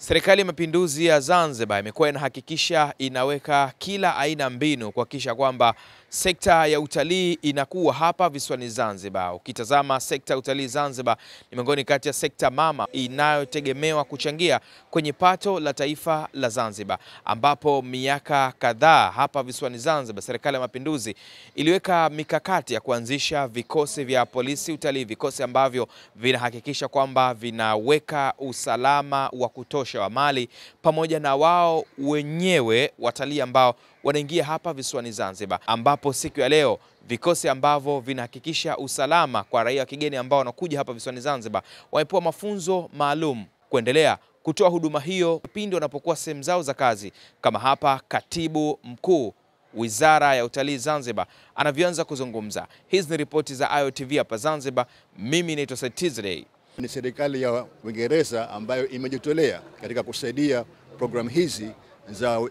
Serikali ya Mapinduzi ya Zanzibar imekuwa inahakikisha inaweka kila aina mbinu kuhakikisha kwamba sekta ya utalii inakuwa hapa visiwani Zanzibar. Ukitazama sekta ya utalii Zanzibar ni miongoni kati ya sekta mama inayotegemewa kuchangia kwenye pato la taifa la Zanzibar, ambapo miaka kadhaa hapa visiwani Zanzibar Serikali ya Mapinduzi iliweka mikakati ya kuanzisha vikosi vya polisi utalii, vikosi ambavyo vinahakikisha kwamba vinaweka usalama wa kutosha wa mali pamoja na wao wenyewe watalii ambao wanaingia hapa visiwani Zanzibar, ambapo siku ya leo vikosi ambavyo vinahakikisha usalama kwa raia wa kigeni ambao wanakuja hapa visiwani Zanzibar wamepewa mafunzo maalum kuendelea kutoa huduma hiyo pindi wanapokuwa sehemu zao za kazi, kama hapa Katibu Mkuu Wizara ya Utalii Zanzibar anavyoanza kuzungumza. Hizi ni ripoti za IOTV hapa Zanzibar. Mimi naitwa Said Tizrey. Ni serikali ya Uingereza ambayo imejitolea katika kusaidia programu hizi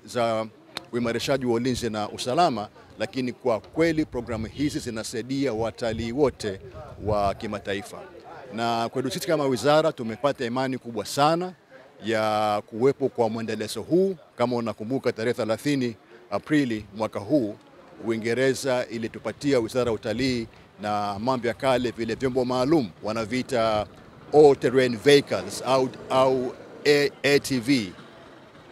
za uimarishaji wa ulinzi na usalama, lakini kwa kweli programu hizi zinasaidia watalii wote wa kimataifa. Na kwetu sisi kama wizara tumepata imani kubwa sana ya kuwepo kwa mwendelezo huu. Kama unakumbuka tarehe 30 Aprili mwaka huu, Uingereza ilitupatia Wizara ya Utalii na mambo ya kale vile vyombo maalum wanaviita all terrain vehicles au ATV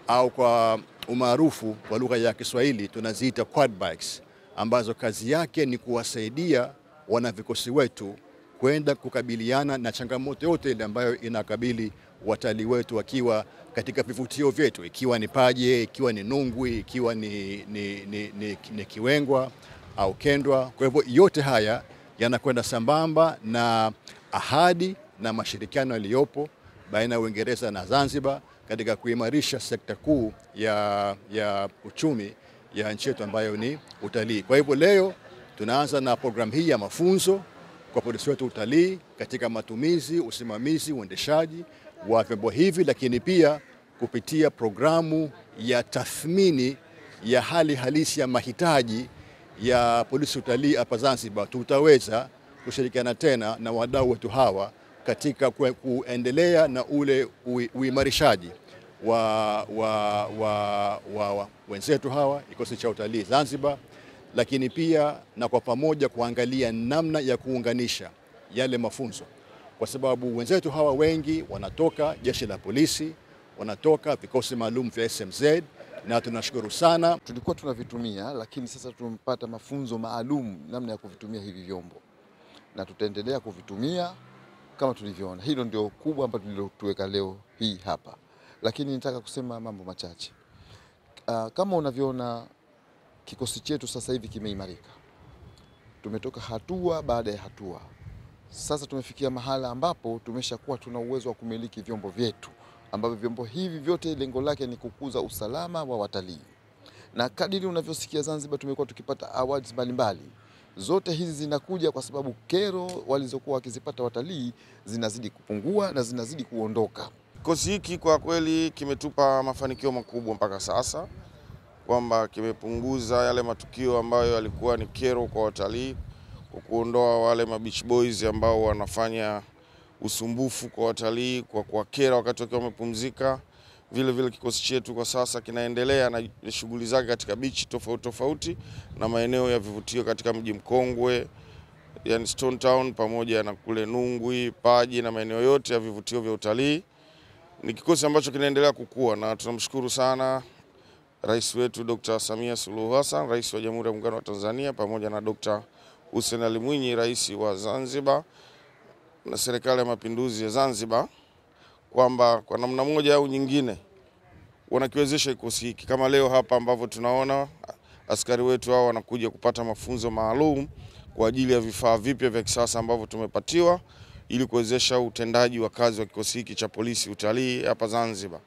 au kwa umaarufu kwa lugha ya Kiswahili tunaziita quad bikes, ambazo kazi yake ni kuwasaidia wanavikosi wetu kwenda kukabiliana na changamoto yote ile ambayo inakabili watalii wetu wakiwa katika vivutio vyetu, ikiwa ni Paje, ikiwa ni Nungwi, ikiwa ni Kiwengwa au Kendwa. Kwa hivyo yote haya yanakwenda sambamba na ahadi na mashirikiano yaliyopo baina ya Uingereza na Zanzibar katika kuimarisha sekta kuu ya uchumi ya nchi yetu ambayo ni utalii. Kwa hivyo leo tunaanza na programu hii ya mafunzo kwa polisi wetu utalii katika matumizi, usimamizi, uendeshaji wa vyombo hivi, lakini pia kupitia programu ya tathmini ya hali halisi ya mahitaji ya polisi utalii hapa Zanzibar, tutaweza kushirikiana tena na wadau wetu hawa katika kuendelea na ule uimarishaji wa wenzetu hawa kikosi cha utalii Zanzibar, lakini pia na kwa pamoja kuangalia namna ya kuunganisha yale mafunzo, kwa sababu wenzetu hawa wengi wanatoka jeshi la polisi, wanatoka vikosi maalum vya SMZ, na tunashukuru sana. Tulikuwa tunavitumia, lakini sasa tumepata mafunzo maalum namna ya kuvitumia hivi vyombo, na tutaendelea kuvitumia kama tulivyoona. Hilo ndio kubwa ambalo tulilotuweka leo hii hapa, lakini nitaka kusema mambo machache. Kama unavyoona kikosi chetu sasa hivi kimeimarika. Tumetoka hatua baada ya hatua. Sasa tumefikia mahala ambapo tumeshakuwa tuna uwezo wa kumiliki vyombo vyetu, ambavyo vyombo hivi vyote lengo lake ni kukuza usalama wa watalii. Na kadiri unavyosikia Zanzibar tumekuwa tukipata awards mbalimbali. Zote hizi zinakuja kwa sababu kero walizokuwa wakizipata watalii zinazidi kupungua na zinazidi kuondoka. Kikosi hiki kwa kweli kimetupa mafanikio makubwa mpaka sasa, kwamba kimepunguza yale matukio ambayo yalikuwa ni kero kwa watalii, kwa kuondoa wale beach boys ambao wanafanya usumbufu kwa watalii kwa kuwakera wakati wakiwa wamepumzika. Vile vile kikosi chetu kwa sasa kinaendelea na shughuli zake katika beach tofauti tofauti na maeneo ya vivutio katika mji mkongwe, yani Stone Town, pamoja na kule Nungwi, Paji na maeneo yote ya vivutio vya utalii. Ni kikosi ambacho kinaendelea kukua, na tunamshukuru sana Rais wetu Dr. Samia Suluhu Hassan, Rais wa Jamhuri ya Muungano wa Tanzania, pamoja na Dr. Hussein Ali Mwinyi, Rais wa Zanzibar, na Serikali ya Mapinduzi ya Zanzibar, kwamba kwa namna moja au nyingine wanakiwezesha kikosi hiki. Kama leo hapa ambavyo tunaona askari wetu hao wanakuja kupata mafunzo maalum kwa ajili ya vifaa vipya vya kisasa ambavyo tumepatiwa ili kuwezesha utendaji wa kazi wa kikosi hiki cha polisi utalii hapa Zanzibar.